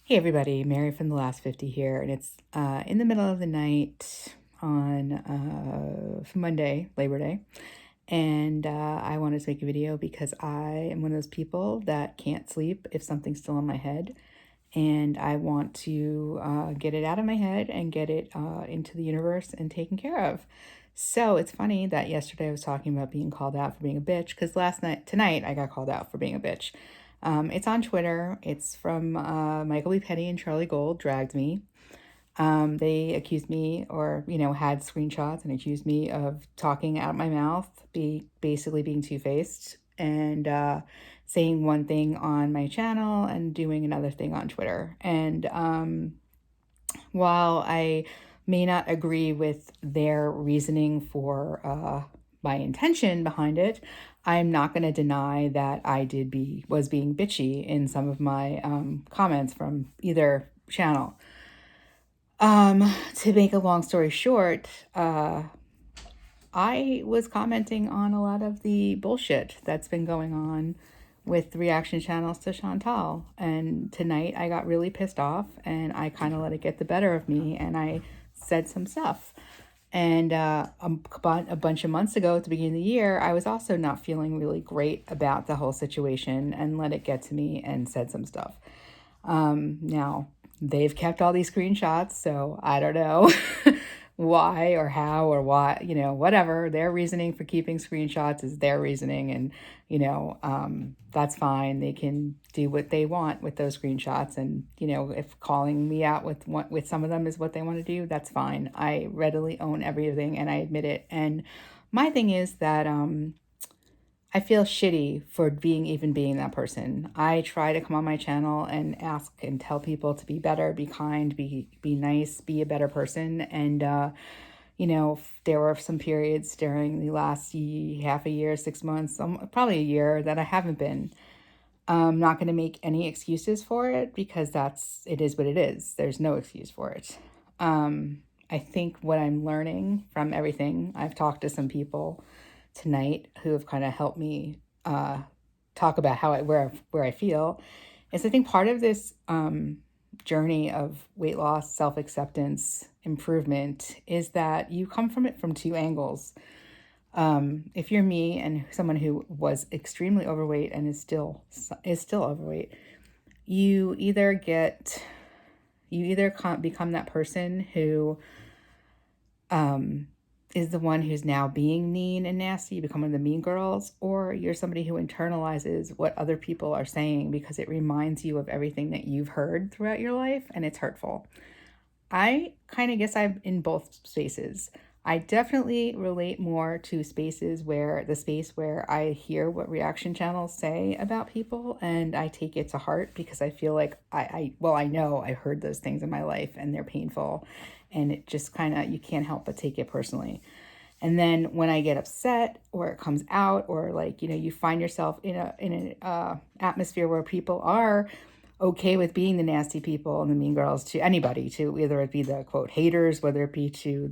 Hey everybody, Mary from the Last 50 here, and it's in the middle of the night on Monday, Labor Day, and I wanted to make a video because I am one of those people that can't sleep if something's still in my head, and I want to get it out of my head and get it into the universe and taken care of. So it's funny that yesterday I was talking about being called out for being a bitch because tonight I got called out for being a bitch. It's on Twitter. It's from Michael B. Petty and Charlie Gold dragged me. They accused me, or had screenshots and accused me of talking out my mouth, basically being two-faced and saying one thing on my channel and doing another thing on Twitter. And while I may not agree with their reasoning for my intention behind it, I'm not going to deny that was being bitchy in some of my comments from either channel. To make a long story short, I was commenting on a lot of the bullshit that's been going on with reaction channels to Chantal. And tonight I got really pissed off and I kind of let it get the better of me and I said some stuff. And a bunch of months ago at the beginning of the year, I was also not feeling really great about the whole situation and let it get to me and said some stuff. Now, they've kept all these screenshots, so I don't know why or how or why, whatever. Their reasoning for keeping screenshots is their reasoning, and, that's fine. They can do what they want with those screenshots, and, if calling me out with some of them is what they want to do, that's fine. I readily own everything, and I admit it. And my thing is that, I feel shitty for being that person. I try to come on my channel and ask and tell people to be better, be kind, be nice, be a better person. And there were some periods during the last half a year, 6 months, probably a year that I haven't been. I'm not going to make any excuses for it because it is what it is. There's no excuse for it. I think what I'm learning from everything, I've talked to some people tonight who have kind of helped me talk about where I feel, is I think part of this journey of weight loss, self-acceptance, improvement is that you come from it from two angles. If you're me and someone who was extremely overweight and is still overweight, you either become that person who is the one who's now being mean and nasty, you become one of the mean girls, or you're somebody who internalizes what other people are saying because it reminds you of everything that you've heard throughout your life and it's hurtful. I kind of guess I'm in both spaces. I definitely relate more to the space where I hear what reaction channels say about people and I take it to heart because I feel like I know I heard those things in my life and they're painful and it just kind of, you can't help but take it personally. And then when I get upset or it comes out or you find yourself in an atmosphere where people are okay with being the nasty people and the mean girls to anybody, to whether it be the quote haters, whether it be to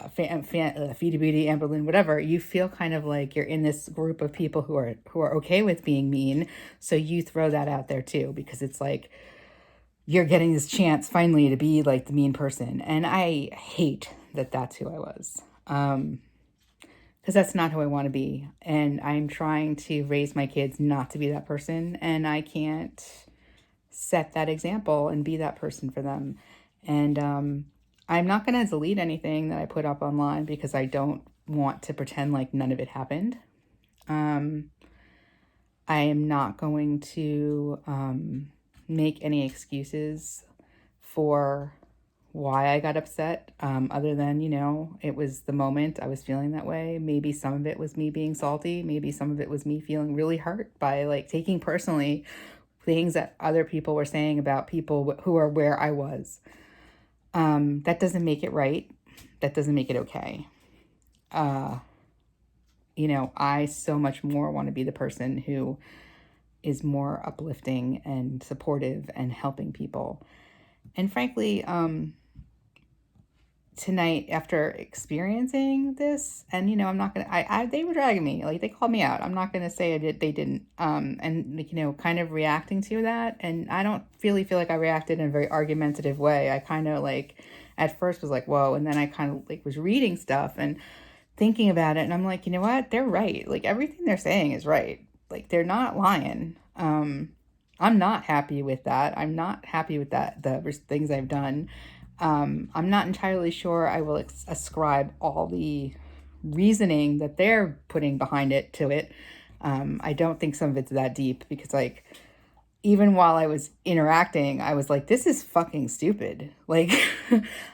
Feedy Beauty, Amberlynn, whatever, you feel kind of like you're in this group of people who are okay with being mean. So you throw that out there too, because it's like you're getting this chance finally to be like the mean person. And I hate that that's who I was. Because that's not who I want to be. And I'm trying to raise my kids not to be that person. And I can't set that example and be that person for them. And I'm not going to delete anything that I put up online because I don't want to pretend like none of it happened. I am not going to make any excuses for why I got upset, other than, it was the moment I was feeling that way. Maybe some of it was me being salty. Maybe some of it was me feeling really hurt by taking personally things that other people were saying about people who are where I was. That doesn't make it right. That doesn't make it okay. I so much more want to be the person who is more uplifting and supportive and helping people. And frankly, tonight, after experiencing this, and I'm not gonna, they were dragging me, like they called me out. I'm not gonna say they didn't, and like, kind of reacting to that, and I don't really feel like I reacted in a very argumentative way. I kind of like at first was like, whoa, and then I kind of like was reading stuff and thinking about it, and I'm like, you know what, they're right. Like everything they're saying is right. Like they're not lying. I'm not happy with that. I'm not happy with the things I've done. I'm not entirely sure I will ascribe all the reasoning that they're putting behind it to it. I don't think some of it's that deep because, like, even while I was interacting, I was like, this is fucking stupid. Like,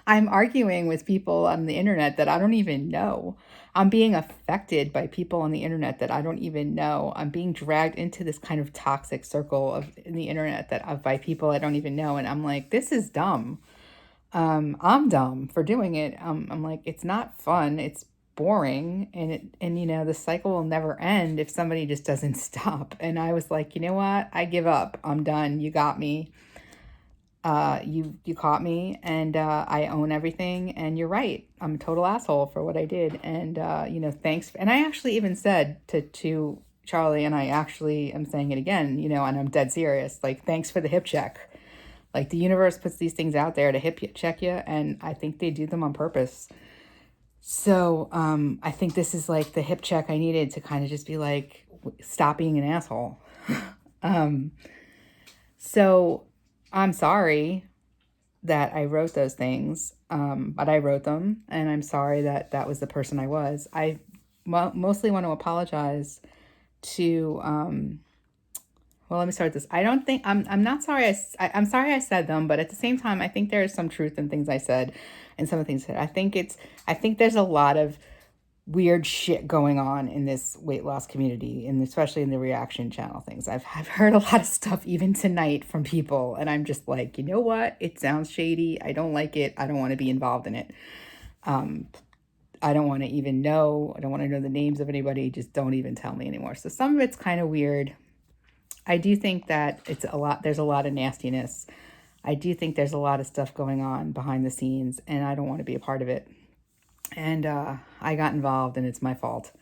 I'm arguing with people on the internet that I don't even know. I'm being affected by people on the internet that I don't even know. I'm being dragged into this kind of toxic circle of in the internet that by people I don't even know. And I'm like, this is dumb. I'm dumb for doing it. I'm like, it's not fun. It's boring, and the cycle will never end if somebody just doesn't stop. And I was like, you know what? I give up. I'm done. You got me. You caught me, and I own everything. And you're right. I'm a total asshole for what I did. And thanks. And I actually even said to Charlie, and I actually am saying it again. And I'm dead serious. Like, thanks for the hip check. Like the universe puts these things out there to hip check you, and I think they do them on purpose. So I think this is like the hip check I needed to kind of just be like, stop being an asshole. um, so I'm sorry that I wrote those things, but I wrote them, and I'm sorry that that was the person I was. I mostly want to apologize to well, let me start this. I don't think I'm not sorry. I'm sorry I said them, but at the same time, I think there is some truth in things I said, and some of the things I said. I think there's a lot of weird shit going on in this weight loss community, and especially in the reaction channel things. I've heard a lot of stuff even tonight from people, and I'm just like, you know what? It sounds shady. I don't like it. I don't want to be involved in it. I don't want to even know. I don't want to know the names of anybody. Just don't even tell me anymore. So some of it's kind of weird. I do think that there's a lot of nastiness. I do think there's a lot of stuff going on behind the scenes, and I don't want to be a part of it. And I got involved, and it's my fault.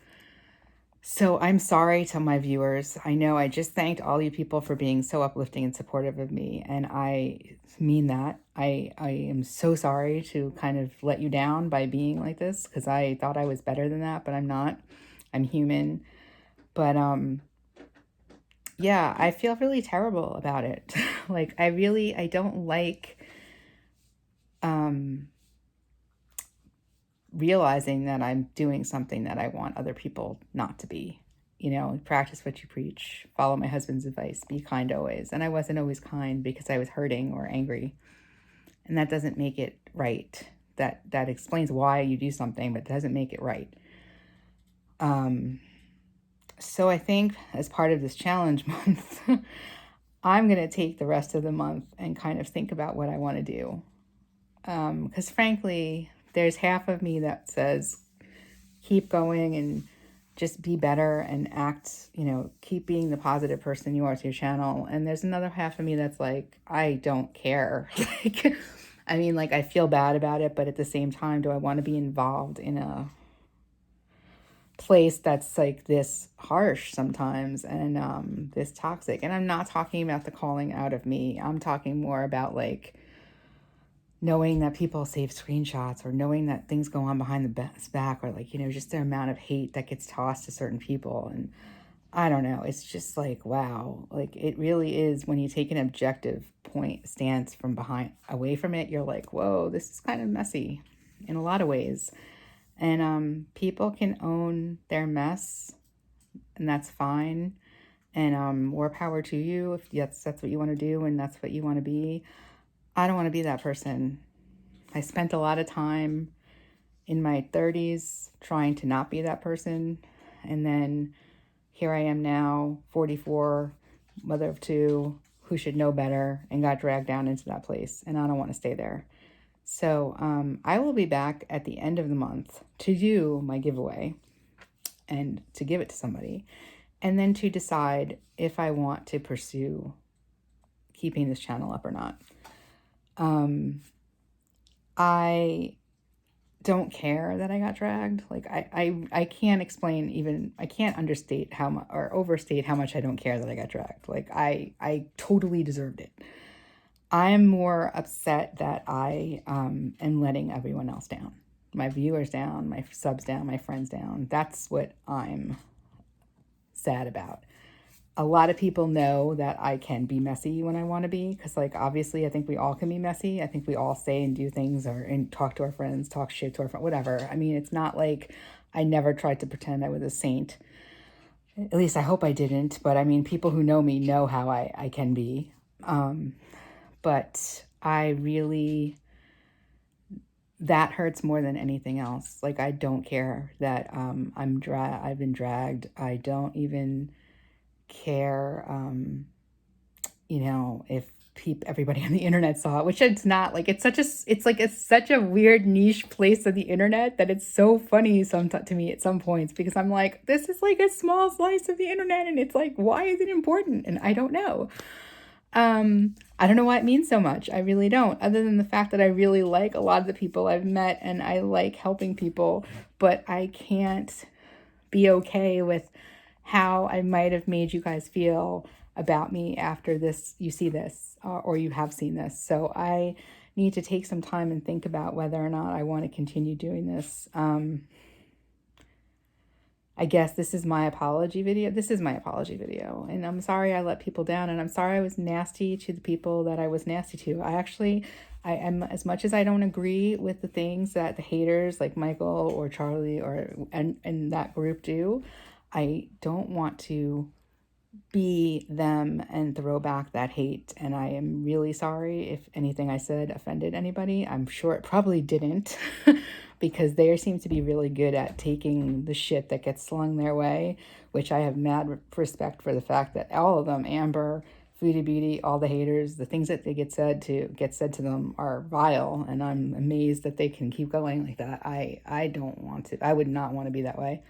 So I'm sorry to my viewers. I know I just thanked all you people for being so uplifting and supportive of me, and I mean that. I am so sorry to kind of let you down by being like this, because I thought I was better than that, but I'm not. I'm human. But yeah, I feel really terrible about it. Like I don't like realizing that I'm doing something that I want other people not to be. Practice what you preach, follow my husband's advice, be kind always. And I wasn't always kind because I was hurting or angry. And that doesn't make it right. That explains why you do something, but doesn't make it right. So I think as part of this challenge month, I'm going to take the rest of the month and kind of think about what I want to do. Because frankly, there's half of me that says, keep going and just be better and act, keep being the positive person you are to your channel. And there's another half of me that's like, I don't care. Like, I mean, like, I feel bad about it, but at the same time, do I want to be involved in a place that's like this harsh sometimes and this toxic? And I'm not talking about the calling out of me. I'm talking more about like knowing that people save screenshots, or knowing that things go on behind the back, or like, just the amount of hate that gets tossed to certain people. And I don't know, it's just like, wow, like it really is, when you take an objective point stance from behind away from it, you're like, whoa, this is kind of messy in a lot of ways. And people can own their mess, and that's fine. And more power to you if that's what you want to do and that's what you want to be. I don't want to be that person. I spent a lot of time in my 30s trying to not be that person. And then here I am now, 44, mother of two, who should know better, and got dragged down into that place. And I don't want to stay there. So I will be back at the end of the month to do my giveaway and to give it to somebody. And then to decide if I want to pursue keeping this channel up or not. I don't care that I got dragged. Like I can't explain even, I can't understate how much or overstate how much I don't care that I got dragged. Like I totally deserved it. I'm more upset that I am letting everyone else down. My viewers down, my subs down, my friends down. That's what I'm sad about. A lot of people know that I can be messy when I want to be, because like obviously I think we all can be messy. I think we all say and do things or and talk to our friends, talk shit to our friends, whatever. I mean, it's not like I never tried to pretend I was a saint. At least I hope I didn't. But I mean, people who know me know how I can be. But I really, that hurts more than anything else. Like I don't care that I've been dragged. I don't even care, if everybody on the internet saw it, which it's not. Like it's such a weird niche place of the internet that it's so funny to me at some points, because I'm like, this is like a small slice of the internet, and it's like, why is it important? And I don't know. I don't know why it means so much. I really don't, other than the fact that I really like a lot of the people I've met and I like helping people, but I can't be okay with how I might have made you guys feel about me after this, you see this, or you have seen this. So I need to take some time and think about whether or not I want to continue doing this. I guess this is my apology video. This is my apology video. And I'm sorry I let people down. And I'm sorry I was nasty to the people that I was nasty to. I am, as much as I don't agree with the things that the haters like Michael or Charlie and that group do, I don't want to be them and throw back that hate. And I am really sorry if anything I said offended anybody. I'm sure it probably didn't. Because they seem to be really good at taking the shit that gets slung their way, which I have mad respect for the fact that all of them, Amber, Foodie Beauty, all the haters, the things that they get said to them are vile, and I'm amazed that they can keep going like that. I don't want to. I would not want to be that way.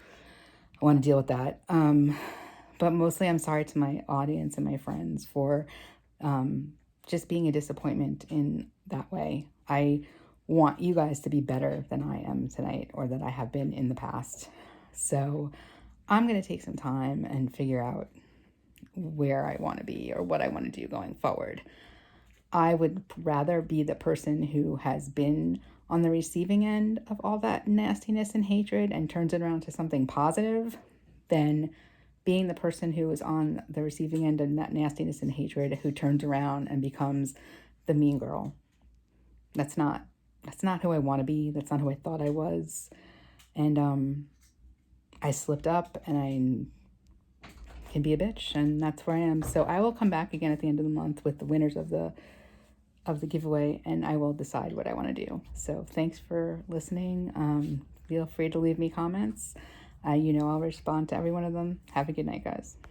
I want to deal with that. But mostly I'm sorry to my audience and my friends for just being a disappointment in that way. I want you guys to be better than I am tonight, or that I have been in the past. So I'm going to take some time and figure out where I want to be or what I want to do going forward. I would rather be the person who has been on the receiving end of all that nastiness and hatred and turns it around to something positive than being the person who is on the receiving end of that nastiness and hatred who turns around and becomes the mean girl. That's not who I want to be. That's not who I thought I was. And I slipped up, and I can be a bitch, and that's where I am. So I will come back again at the end of the month with the winners of the giveaway, and I will decide what I want to do. So thanks for listening. Feel free to leave me comments. I'll respond to every one of them. Have a good night, guys.